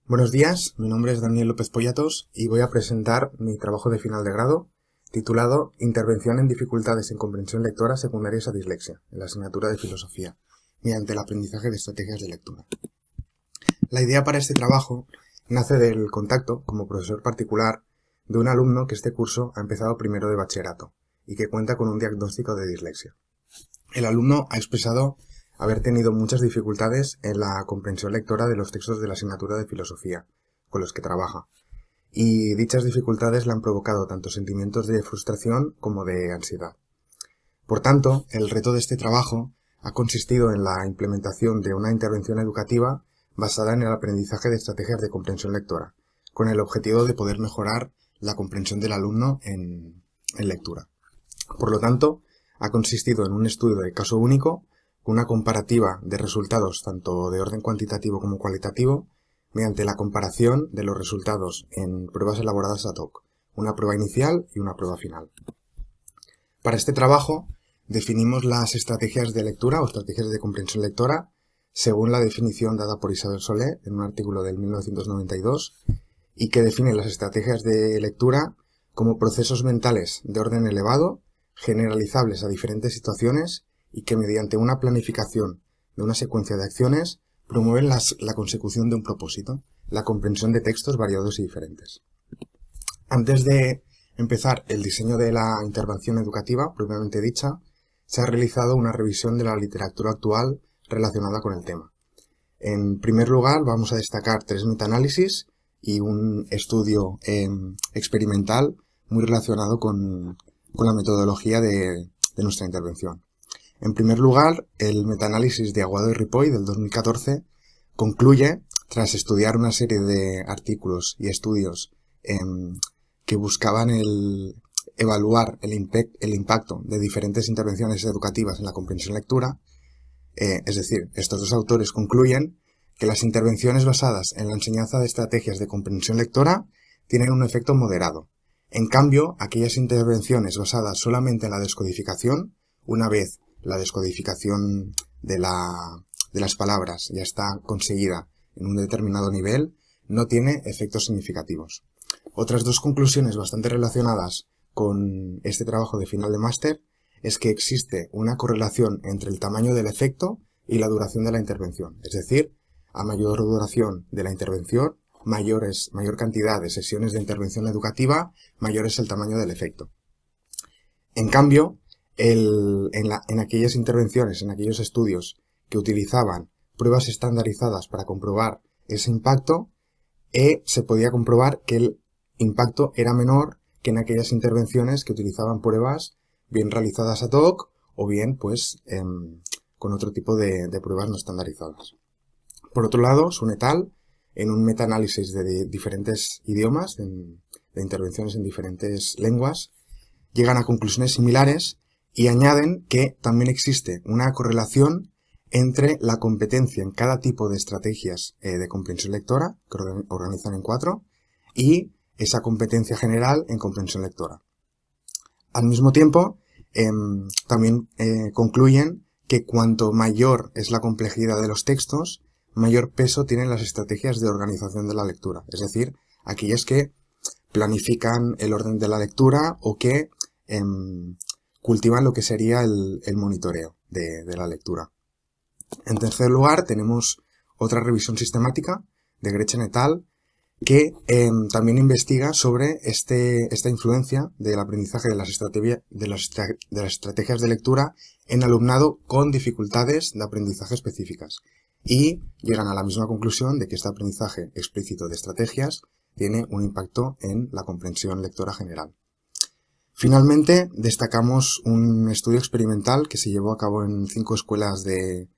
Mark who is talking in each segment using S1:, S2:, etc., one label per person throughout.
S1: Buenos días, mi nombre es Daniel López Pollatos y voy a presentar mi trabajo de final de grado titulado Intervención en dificultades en comprensión lectora secundarias a dislexia, en la asignatura de Filosofía, mediante el aprendizaje de estrategias de lectura. La idea para este trabajo nace del contacto, como profesor particular, de un alumno que este curso ha empezado primero de bachillerato y que cuenta con un diagnóstico de dislexia. El alumno ha expresado haber tenido muchas dificultades en la comprensión lectora de los textos de la asignatura de Filosofía con los que trabaja, y dichas dificultades le han provocado tanto sentimientos de frustración como de ansiedad. Por tanto, el reto de este trabajo ha consistido en la implementación de una intervención educativa basada en el aprendizaje de estrategias de comprensión lectora, con el objetivo de poder mejorar la comprensión del alumno en lectura. Por lo tanto, ha consistido en un estudio de caso único, una comparativa de resultados tanto de orden cuantitativo como cualitativo, mediante la comparación de los resultados en pruebas elaboradas ad hoc, una prueba inicial y una prueba final. Para este trabajo definimos las estrategias de lectura o estrategias de comprensión lectora según la definición dada por Isabel Solé en un artículo del 1992 y que define las estrategias de lectura como procesos mentales de orden elevado, generalizables a diferentes situaciones y que mediante una planificación de una secuencia de acciones promueven la consecución de un propósito, la comprensión de textos variados y diferentes. Antes de empezar el diseño de la intervención educativa propiamente dicha, se ha realizado una revisión de la literatura actual relacionada con el tema. En primer lugar, vamos a destacar 3 metaanálisis y un estudio experimental muy relacionado con la metodología de nuestra intervención. En primer lugar, el metaanálisis de Aguado y Ripoll del 2014 concluye, tras estudiar una serie de artículos y estudios que buscaban evaluar el impacto de diferentes intervenciones educativas en la comprensión lectura, es decir, estos 2 autores concluyen que las intervenciones basadas en la enseñanza de estrategias de comprensión lectora tienen un efecto moderado. En cambio, aquellas intervenciones basadas solamente en la descodificación, una vez la descodificación de las palabras ya está conseguida en un determinado nivel, no tiene efectos significativos. Otras 2 conclusiones bastante relacionadas con este trabajo de final de máster es que existe una correlación entre el tamaño del efecto y la duración de la intervención. Es decir, a mayor duración de la intervención, mayor cantidad de sesiones de intervención educativa, mayor es el tamaño del efecto. En cambio, en aquellas intervenciones, en aquellos estudios que utilizaban pruebas estandarizadas para comprobar ese impacto, se podía comprobar que el impacto era menor que en aquellas intervenciones que utilizaban pruebas bien realizadas ad hoc o bien con otro tipo de pruebas no estandarizadas. Por otro lado, Sun et al, en un metaanálisis de diferentes idiomas, de intervenciones en diferentes lenguas, llegan a conclusiones similares y añaden que también existe una correlación entre la competencia en cada tipo de estrategias de comprensión lectora, que organizan en 4, y esa competencia general en comprensión lectora. Al mismo tiempo, también concluyen que cuanto mayor es la complejidad de los textos, mayor peso tienen las estrategias de organización de la lectura, es decir, aquellas que planifican el orden de la lectura o que cultivan lo que sería el monitoreo de la lectura. En tercer lugar, tenemos otra revisión sistemática de Gretchen et al, que también investiga sobre esta influencia del aprendizaje de las estrategias de lectura en alumnado con dificultades de aprendizaje específicas. Y llegan a la misma conclusión de que este aprendizaje explícito de estrategias tiene un impacto en la comprensión lectora general. Finalmente, destacamos un estudio experimental que se llevó a cabo en 5 escuelas de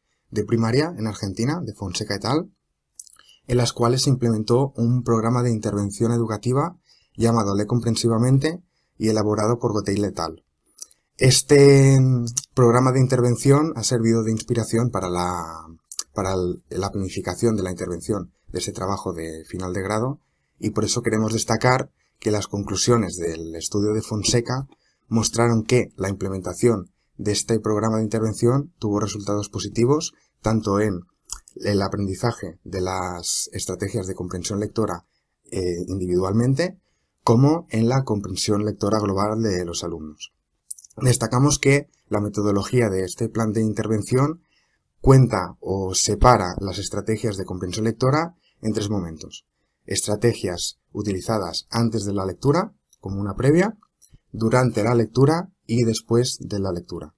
S1: primaria en Argentina, de Fonseca et al., en las cuales se implementó un programa de intervención educativa llamado Lee comprensivamente y elaborado por Goteil et al. Este programa de intervención ha servido de inspiración para la planificación de la intervención de este trabajo de final de grado y por eso queremos destacar que las conclusiones del estudio de Fonseca mostraron que la implementación de este programa de intervención tuvo resultados positivos tanto en el aprendizaje de las estrategias de comprensión lectora individualmente, como en la comprensión lectora global de los alumnos. Destacamos que la metodología de este plan de intervención cuenta o separa las estrategias de comprensión lectora en 3 momentos. Estrategias utilizadas antes de la lectura, como una previa, durante la lectura y después de la lectura.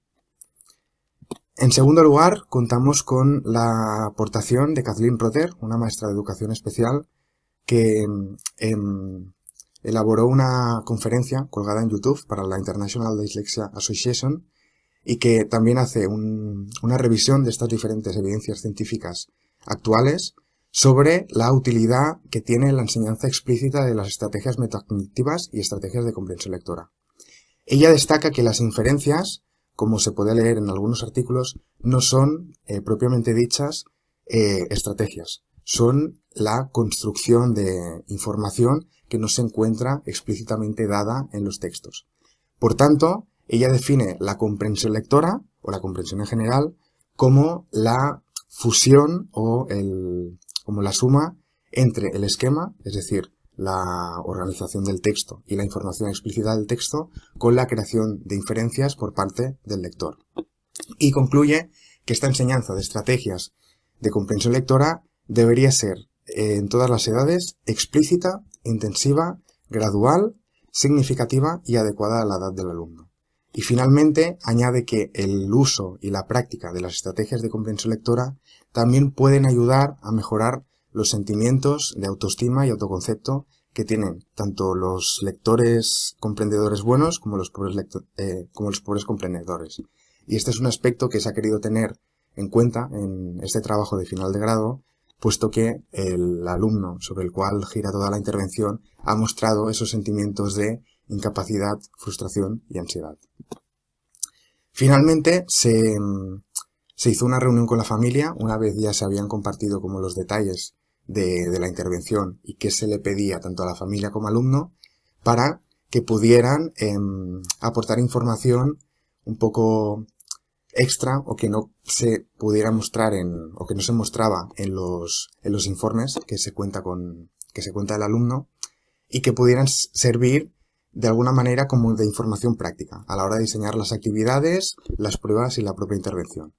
S1: En segundo lugar, contamos con la aportación de Kathleen Rotter, una maestra de educación especial que elaboró una conferencia colgada en YouTube para la International Dyslexia Association y que también hace una revisión de estas diferentes evidencias científicas actuales sobre la utilidad que tiene la enseñanza explícita de las estrategias metacognitivas y estrategias de comprensión lectora. Ella destaca que las inferencias, como se puede leer en algunos artículos, no son propiamente dichas estrategias, son la construcción de información que no se encuentra explícitamente dada en los textos. Por tanto, ella define la comprensión lectora, o la comprensión en general, como la fusión o como la suma entre el esquema, es decir, la organización del texto y la información explícita del texto, con la creación de inferencias por parte del lector. Y concluye que esta enseñanza de estrategias de comprensión lectora debería ser, en todas las edades, explícita, intensiva, gradual, significativa y adecuada a la edad del alumno. Y finalmente añade que el uso y la práctica de las estrategias de comprensión lectora también pueden ayudar a mejorar los sentimientos de autoestima y autoconcepto que tienen tanto los lectores comprendedores buenos como los pobres comprendedores. Y este es un aspecto que se ha querido tener en cuenta en este trabajo de final de grado, puesto que el alumno sobre el cual gira toda la intervención ha mostrado esos sentimientos de incapacidad, frustración y ansiedad. Finalmente se hizo una reunión con la familia, una vez ya se habían compartido como los detalles de la intervención y qué se le pedía tanto a la familia como al alumno, para que pudieran aportar información un poco extra o que no se pudiera mostrar o que no se mostraba en los informes que se cuenta el alumno, y que pudieran servir de alguna manera como de información práctica a la hora de diseñar las actividades, las pruebas y la propia intervención.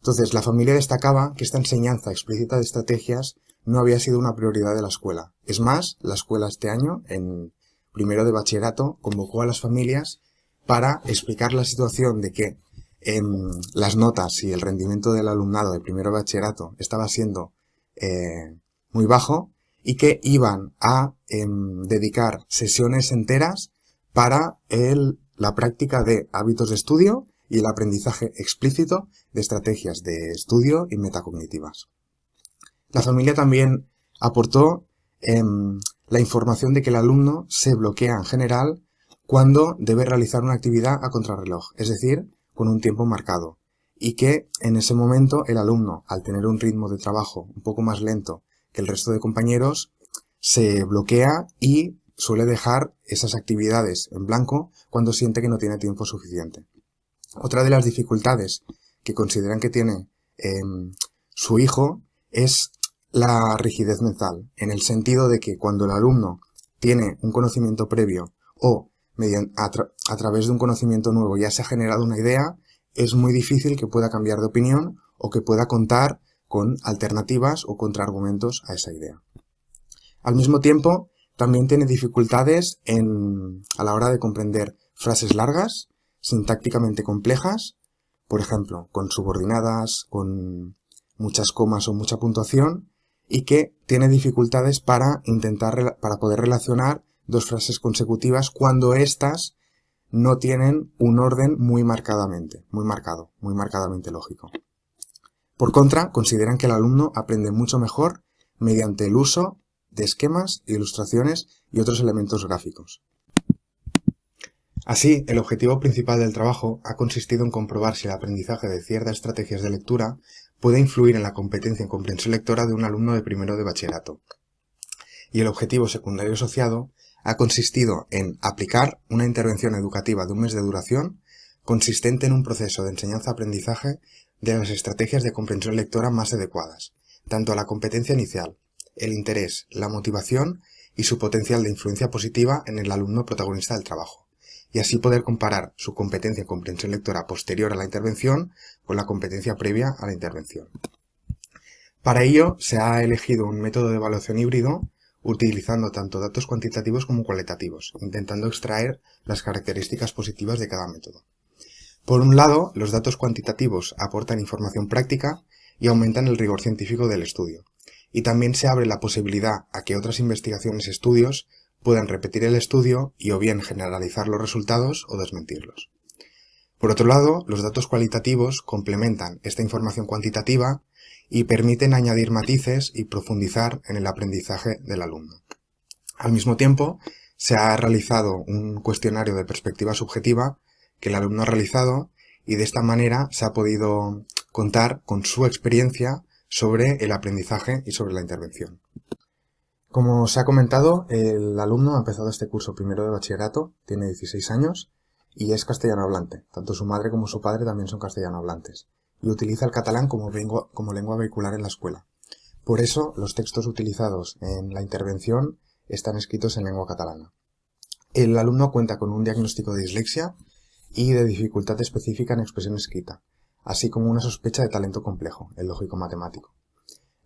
S1: Entonces, la familia destacaba que esta enseñanza explícita de estrategias no había sido una prioridad de la escuela. Es más, la escuela este año, en primero de bachillerato, convocó a las familias para explicar la situación de que las notas y el rendimiento del alumnado de primero de bachillerato estaba siendo muy bajo, y que iban a dedicar sesiones enteras para la práctica de hábitos de estudio y el aprendizaje explícito de estrategias de estudio y metacognitivas. La familia también aportó la información de que el alumno se bloquea en general cuando debe realizar una actividad a contrarreloj, es decir, con un tiempo marcado, y que en ese momento el alumno, al tener un ritmo de trabajo un poco más lento que el resto de compañeros, se bloquea y suele dejar esas actividades en blanco cuando siente que no tiene tiempo suficiente. Otra de las dificultades que consideran que tiene su hijo es la rigidez mental, en el sentido de que cuando el alumno tiene un conocimiento previo o a través de un conocimiento nuevo ya se ha generado una idea, es muy difícil que pueda cambiar de opinión o que pueda contar con alternativas o contraargumentos a esa idea. Al mismo tiempo, también tiene dificultades a la hora de comprender frases largas, sintácticamente complejas, por ejemplo, con subordinadas, con muchas comas o mucha puntuación, y que tiene dificultades para poder relacionar dos frases consecutivas cuando éstas no tienen un orden muy marcadamente lógico. Por contra, consideran que el alumno aprende mucho mejor mediante el uso de esquemas, ilustraciones y otros elementos gráficos. Así, el objetivo principal del trabajo ha consistido en comprobar si el aprendizaje de ciertas estrategias de lectura puede influir en la competencia en comprensión lectora de un alumno de primero de bachillerato. Y el objetivo secundario asociado ha consistido en aplicar una intervención educativa de un mes de duración consistente en un proceso de enseñanza-aprendizaje de las estrategias de comprensión lectora más adecuadas, tanto la competencia inicial, el interés, la motivación y su potencial de influencia positiva en el alumno protagonista del trabajo, y así poder comparar su competencia en comprensión lectora posterior a la intervención con la competencia previa a la intervención. Para ello se ha elegido un método de evaluación híbrido utilizando tanto datos cuantitativos como cualitativos, intentando extraer las características positivas de cada método. Por un lado, los datos cuantitativos aportan información práctica y aumentan el rigor científico del estudio, y también se abre la posibilidad a que otras investigaciones y estudios puedan repetir el estudio y o bien generalizar los resultados o desmentirlos. Por otro lado, los datos cualitativos complementan esta información cuantitativa y permiten añadir matices y profundizar en el aprendizaje del alumno. Al mismo tiempo, se ha realizado un cuestionario de perspectiva subjetiva que el alumno ha realizado y de esta manera se ha podido contar con su experiencia sobre el aprendizaje y sobre la intervención. Como se ha comentado, el alumno ha empezado este curso primero de bachillerato, tiene 16 años y es castellano hablante. Tanto su madre como su padre también son castellano hablantes y utiliza el catalán como lengua vehicular en la escuela. Por eso, los textos utilizados en la intervención están escritos en lengua catalana. El alumno cuenta con un diagnóstico de dislexia y de dificultad específica en expresión escrita, así como una sospecha de talento complejo, el lógico-matemático.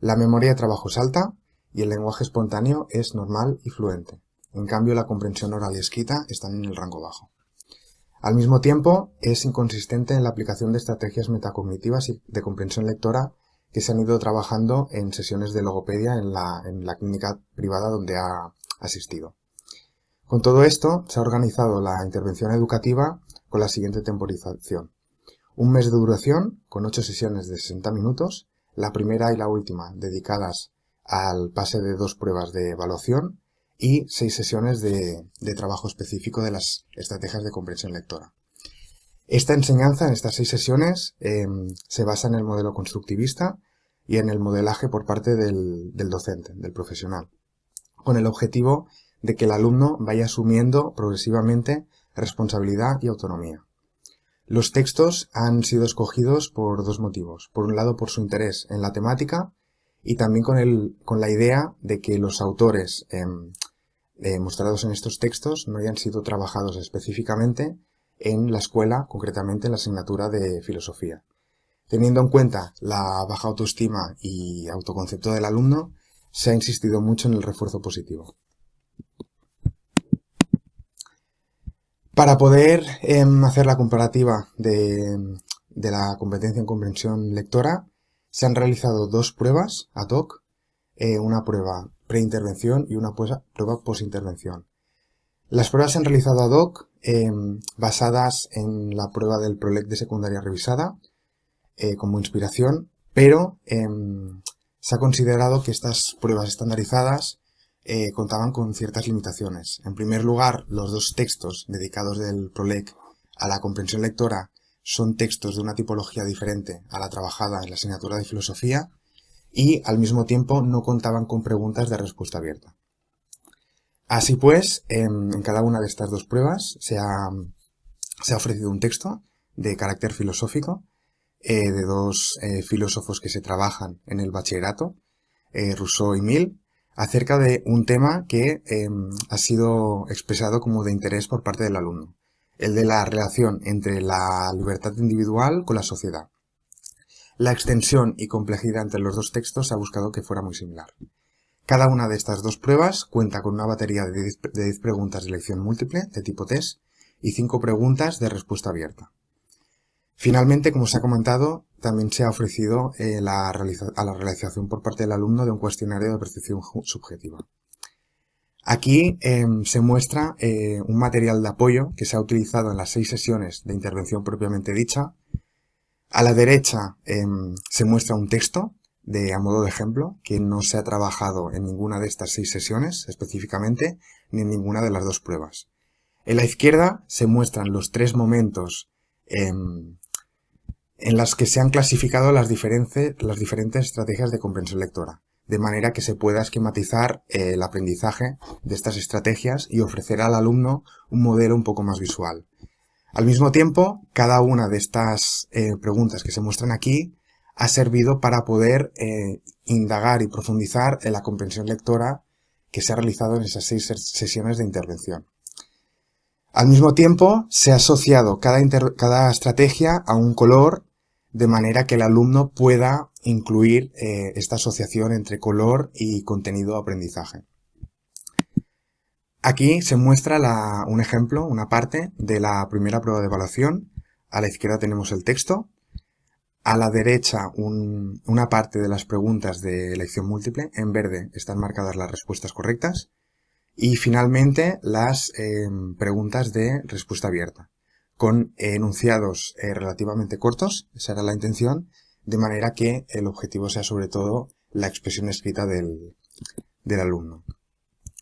S1: La memoria de trabajo es alta y el lenguaje espontáneo es normal y fluente. En cambio, la comprensión oral y escrita están en el rango bajo. Al mismo tiempo, es inconsistente en la aplicación de estrategias metacognitivas y de comprensión lectora que se han ido trabajando en sesiones de logopedia en la clínica privada donde ha asistido. Con todo esto, se ha organizado la intervención educativa con la siguiente temporización. Un mes de duración, con 8 sesiones de 60 minutos, la primera y la última dedicadas al pase de 2 pruebas de evaluación y 6 sesiones de trabajo específico de las estrategias de comprensión lectora. Esta enseñanza, en estas 6 sesiones, se basa en el modelo constructivista y en el modelaje por parte del docente, del profesional, con el objetivo de que el alumno vaya asumiendo progresivamente responsabilidad y autonomía. Los textos han sido escogidos por 2 motivos. Por un lado, por su interés en la temática y también con la idea de que los autores mostrados en estos textos no hayan sido trabajados específicamente en la escuela, concretamente en la asignatura de filosofía. Teniendo en cuenta la baja autoestima y autoconcepto del alumno, se ha insistido mucho en el refuerzo positivo. Para poder hacer la comparativa de la competencia en comprensión lectora, se han realizado 2 pruebas ad hoc, una prueba preintervención y una prueba postintervención. Las pruebas se han realizado ad hoc basadas en la prueba del PROLEC de secundaria revisada como inspiración, pero se ha considerado que estas pruebas estandarizadas contaban con ciertas limitaciones. En primer lugar, los 2 textos dedicados del PROLEC a la comprensión lectora son textos de una tipología diferente a la trabajada en la asignatura de filosofía y, al mismo tiempo, no contaban con preguntas de respuesta abierta. Así pues, en cada una de estas 2 pruebas se ha ofrecido un texto de carácter filosófico de 2 filósofos que se trabajan en el bachillerato, Rousseau y Mill, acerca de un tema que ha sido expresado como de interés por parte del alumno, el de la relación entre la libertad individual con la sociedad. La extensión y complejidad entre los 2 textos se ha buscado que fuera muy similar. Cada una de estas 2 pruebas cuenta con una batería de 10 preguntas de elección múltiple, de tipo test, y 5 preguntas de respuesta abierta. Finalmente, como se ha comentado, también se ha ofrecido a la realización por parte del alumno de un cuestionario de percepción subjetiva. Aquí se muestra un material de apoyo que se ha utilizado en las 6 sesiones de intervención propiamente dicha. A la derecha se muestra un texto a modo de ejemplo que no se ha trabajado en ninguna de estas 6 sesiones específicamente ni en ninguna de las 2 pruebas. En la izquierda se muestran los 3 momentos en las que se han clasificado las diferentes estrategias de comprensión lectora, de manera que se pueda esquematizar el aprendizaje de estas estrategias y ofrecer al alumno un modelo un poco más visual. Al mismo tiempo, cada una de estas preguntas que se muestran aquí ha servido para poder indagar y profundizar en la comprensión lectora que se ha realizado en esas 6 sesiones de intervención. Al mismo tiempo, se ha asociado cada estrategia a un color, de manera que el alumno pueda incluir esta asociación entre color y contenido de aprendizaje. Aquí se muestra un ejemplo, una parte de la primera prueba de evaluación. A la izquierda tenemos el texto, a la derecha una parte de las preguntas de elección múltiple, en verde están marcadas las respuestas correctas, y finalmente las preguntas de respuesta abierta, con enunciados relativamente cortos, esa era la intención, de manera que el objetivo sea sobre todo la expresión escrita del alumno.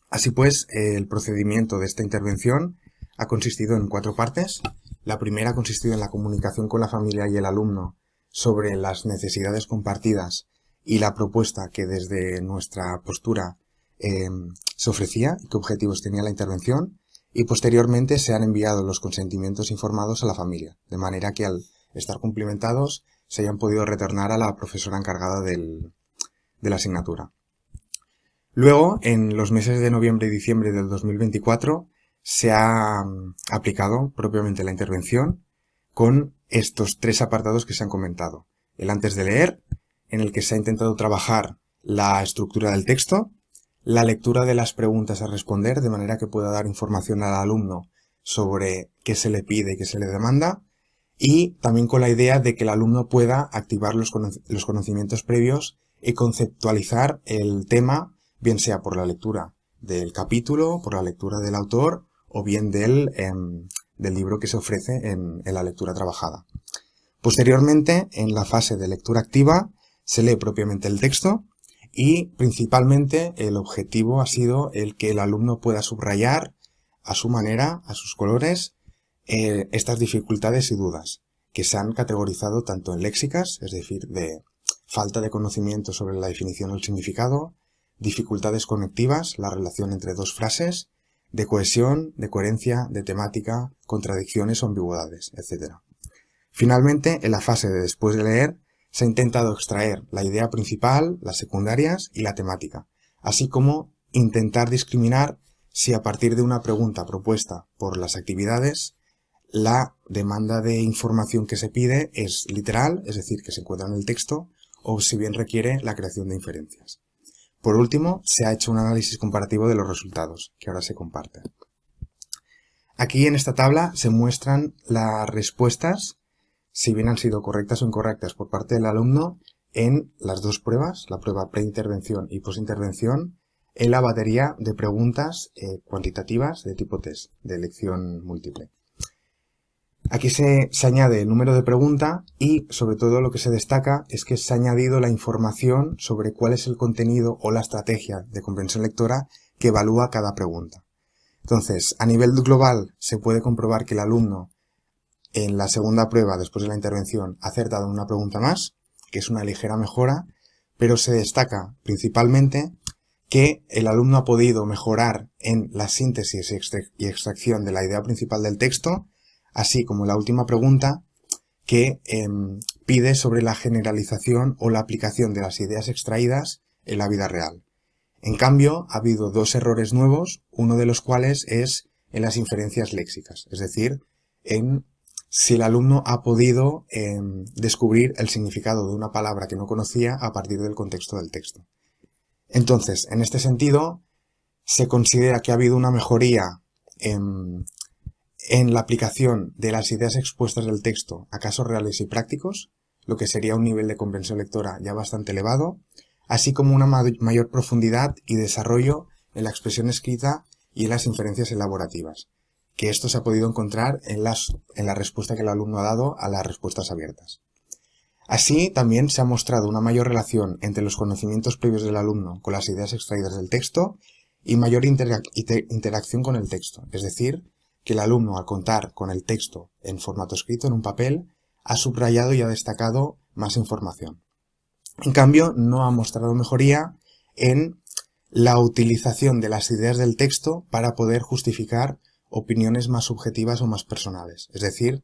S1: Así pues, el procedimiento de esta intervención ha consistido en 4 partes. La primera ha consistido en la comunicación con la familia y el alumno sobre las necesidades compartidas y la propuesta que desde nuestra postura se ofrecía y qué objetivos tenía la intervención, y posteriormente se han enviado los consentimientos informados a la familia, de manera que al estar cumplimentados se hayan podido retornar a la profesora encargada de la asignatura. Luego, en los meses de noviembre y diciembre del 2024, se ha aplicado propiamente la intervención con estos 3 apartados que se han comentado. El antes de leer, en el que se ha intentado trabajar la estructura del texto, la lectura de las preguntas a responder, de manera que pueda dar información al alumno sobre qué se le pide y qué se le demanda, y también con la idea de que el alumno pueda activar los conocimientos previos y conceptualizar el tema, bien sea por la lectura del capítulo, por la lectura del autor o bien del libro que se ofrece en la lectura trabajada. Posteriormente, en la fase de lectura activa, se lee propiamente el texto y principalmente el objetivo ha sido el que el alumno pueda subrayar a su manera, a sus colores, estas dificultades y dudas, que se han categorizado tanto en léxicas, es decir, de falta de conocimiento sobre la definición o el significado, dificultades conectivas, la relación entre 2 frases, de cohesión, de coherencia, de temática, contradicciones o ambigüedades, etc. Finalmente, en la fase de después de leer, se ha intentado extraer la idea principal, las secundarias y la temática, así como intentar discriminar si a partir de una pregunta propuesta por las actividades, la demanda de información que se pide es literal, es decir, que se encuentra en el texto, o si bien requiere la creación de inferencias. Por último, se ha hecho un análisis comparativo de los resultados, que ahora se comparte. Aquí en esta tabla se muestran las respuestas, si bien han sido correctas o incorrectas por parte del alumno, en las 2 pruebas, la prueba preintervención y posintervención, en la batería de preguntas cuantitativas de tipo test, de elección múltiple. Aquí se añade el número de pregunta y, sobre todo, lo que se destaca es que se ha añadido la información sobre cuál es el contenido o la estrategia de comprensión lectora que evalúa cada pregunta. Entonces, a nivel global, se puede comprobar que el alumno, en la segunda prueba, después de la intervención, ha acertado una pregunta más, que es una ligera mejora, pero se destaca principalmente que el alumno ha podido mejorar en la síntesis y extracción de la idea principal del texto, así como la última pregunta que pide sobre la generalización o la aplicación de las ideas extraídas en la vida real. En cambio, ha habido 2 errores nuevos, uno de los cuales es en las inferencias léxicas, es decir, en si el alumno ha podido descubrir el significado de una palabra que no conocía a partir del contexto del texto. Entonces, en este sentido, se considera que ha habido una mejoría en la aplicación de las ideas expuestas del texto a casos reales y prácticos, lo que sería un nivel de comprensión lectora ya bastante elevado, así como una mayor profundidad y desarrollo en la expresión escrita y en las inferencias elaborativas, que esto se ha podido encontrar en la respuesta que el alumno ha dado a las respuestas abiertas. Así, también se ha mostrado una mayor relación entre los conocimientos previos del alumno con las ideas extraídas del texto y mayor interacción con el texto, es decir, que el alumno, al contar con el texto en formato escrito en un papel, ha subrayado y ha destacado más información. En cambio, no ha mostrado mejoría en la utilización de las ideas del texto para poder justificar opiniones más subjetivas o más personales. Es decir,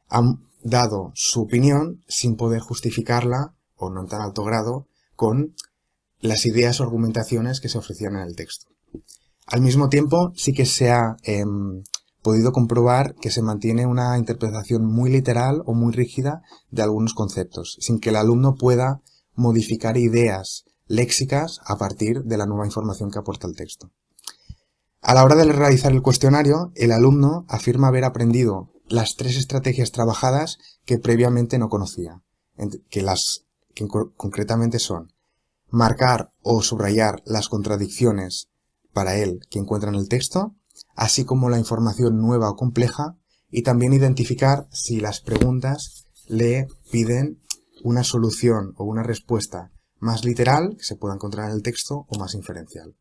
S1: han dado su opinión sin poder justificarla o no tan alto grado con las ideas o argumentaciones que se ofrecían en el texto. Al mismo tiempo, sí que se ha podido comprobar que se mantiene una interpretación muy literal o muy rígida de algunos conceptos, sin que el alumno pueda modificar ideas léxicas a partir de la nueva información que aporta el texto. A la hora de realizar el cuestionario, el alumno afirma haber aprendido las 3 estrategias trabajadas que previamente no conocía, que concretamente son marcar o subrayar las contradicciones para él que encuentra en el texto, así como la información nueva o compleja, y también identificar si las preguntas le piden una solución o una respuesta más literal, que se pueda encontrar en el texto, o más inferencial.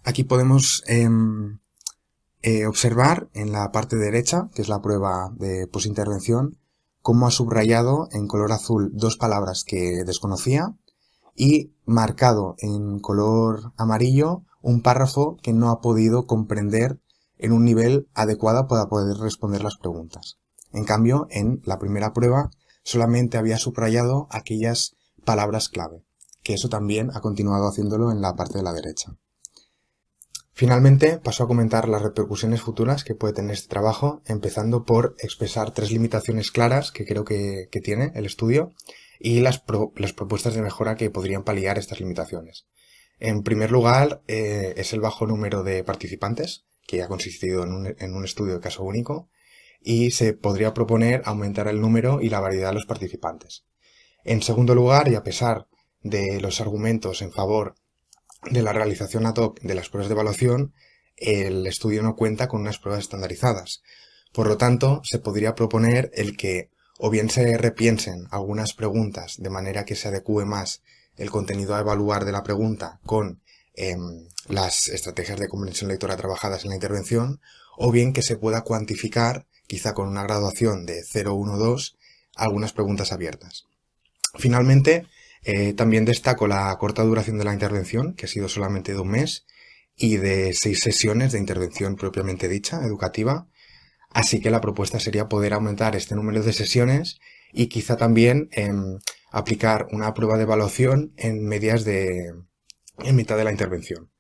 S1: Aquí podemos observar en la parte derecha, que es la prueba de posintervención, cómo ha subrayado en color azul 2 palabras que desconocía y marcado en color amarillo un párrafo que no ha podido comprender en un nivel adecuado para poder responder las preguntas. En cambio, en la primera prueba solamente había subrayado aquellas palabras clave, que eso también ha continuado haciéndolo en la parte de la derecha. Finalmente, paso a comentar las repercusiones futuras que puede tener este trabajo, empezando por expresar 3 limitaciones claras que creo que tiene el estudio y las propuestas de mejora que podrían paliar estas limitaciones. En primer lugar, es el bajo número de participantes, que ha consistido en un estudio de caso único, y se podría proponer aumentar el número y la variedad de los participantes. En segundo lugar, y a pesar de los argumentos en favor de la realización ad hoc de las pruebas de evaluación, el estudio no cuenta con unas pruebas estandarizadas. Por lo tanto, se podría proponer el que o bien se repiensen algunas preguntas de manera que se adecue más el contenido a evaluar de la pregunta con las estrategias de comprensión lectora trabajadas en la intervención, o bien que se pueda cuantificar, quizá con una graduación de 0, 1, 2, algunas preguntas abiertas. Finalmente, también destaco la corta duración de la intervención, que ha sido solamente de 1 mes, y de 6 sesiones de intervención propiamente dicha, educativa. Así que la propuesta sería poder aumentar este número de sesiones y quizá también aplicar una prueba de evaluación en mitad de la intervención.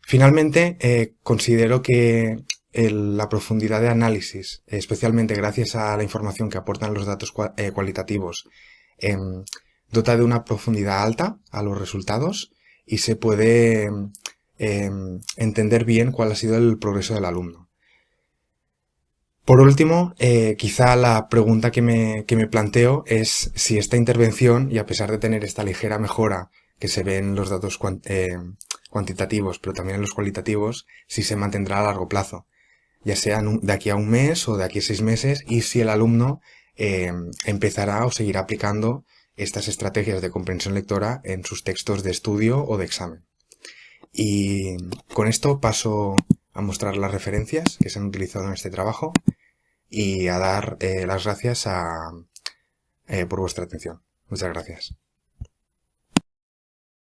S1: Finalmente, considero que la profundidad de análisis, especialmente gracias a la información que aportan los datos cualitativos, dota de una profundidad alta a los resultados y se puede entender bien cuál ha sido el progreso del alumno. Por último, quizá la pregunta que me planteo es si esta intervención, y a pesar de tener esta ligera mejora que se ve en los datos cuantitativos, pero también en los cualitativos, si se mantendrá a largo plazo, ya sea de aquí a 1 mes o de aquí a 6 meses, y si el alumno empezará o seguirá aplicando estas estrategias de comprensión lectora en sus textos de estudio o de examen. Y con esto paso a mostrar las referencias que se han utilizado en este trabajo y a dar las gracias por vuestra atención. Muchas gracias.